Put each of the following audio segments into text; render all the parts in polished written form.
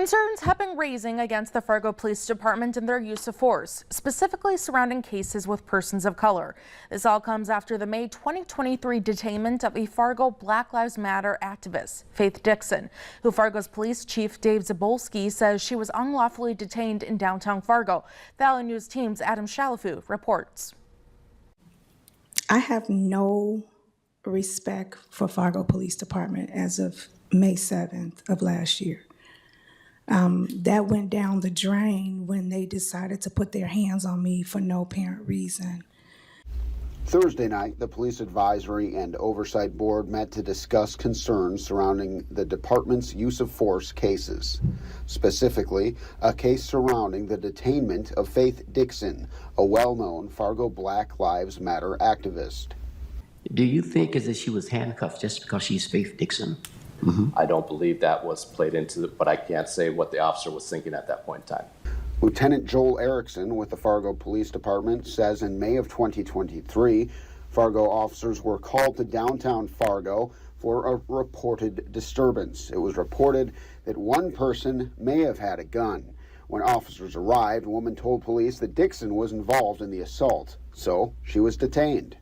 Concerns have been raising against the Fargo Police Department and their use of force, specifically surrounding cases with persons of color. This all comes after the May 2023 detainment of a Fargo Black Lives Matter activist, Faith Dixon, who Fargo's Police Chief Dave Zabolski says she was unlawfully detained in downtown Fargo. Valley News Team's Adam Shalafu reports. I have no respect for Fargo Police Department as of May 7th of last year. That went down the drain when they decided to put their hands on me for no apparent reason. Thursday night, the Police Advisory and Oversight Board met to discuss concerns surrounding the department's use of force cases. Specifically, a case surrounding the detainment of Faith Dixon, a well-known Fargo Black Lives Matter activist. Do you think is that she was handcuffed just because she's Faith Dixon? I don't believe that was played into it, but I can't say what the officer was thinking at that point in time. Lieutenant Joel Erickson with the Fargo Police Department says in May of 2023, Fargo officers were called to downtown Fargo for a reported disturbance. It was reported that one person may have had a gun. When officers arrived, a woman told police that Dixon was involved in the assault, so she was detained.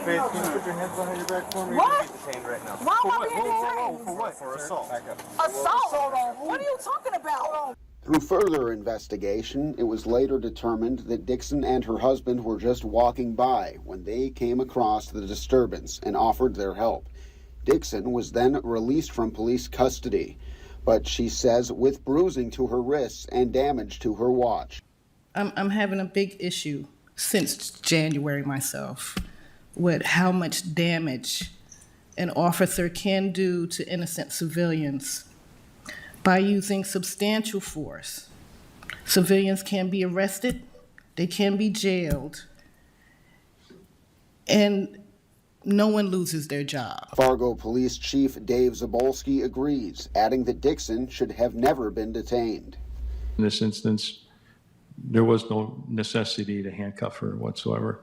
Faith, can you put your hands behind your back for me? What? You're detained right now. Why am I being detained? For what? For assault. Assault? What are you talking about? Through further investigation, it was later determined that Dixon and her husband were just walking by when they came across the disturbance and offered their help. Dixon was then released from police custody, but she says with bruising to her wrists and damage to her watch. I'm having a big issue since January myself with how much damage an officer can do to innocent civilians by using substantial force. Civilians can be arrested, they can be jailed, and no one loses their job. Fargo Police Chief Dave Zabolski agrees, adding that Dixon should have never been detained. In this instance, there was no necessity to handcuff her whatsoever.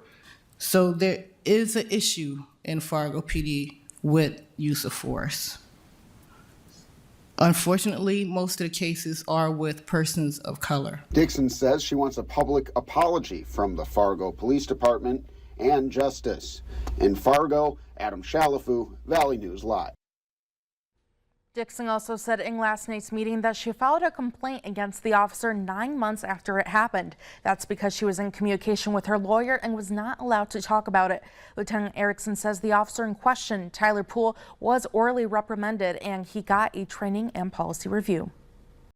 So there is an issue in Fargo PD with use of force. Unfortunately, most of the cases are with persons of color. Dixon says she wants a public apology from the Fargo Police Department and justice. In Fargo, Adam Shalafu, Valley News Live. Dixon also said in last night's meeting that she filed a complaint against the officer 9 months after it happened. That's because she was in communication with her lawyer and was not allowed to talk about it. Lieutenant Erickson says the officer in question, Tyler Poole, was orally reprimanded and he got a training and policy review.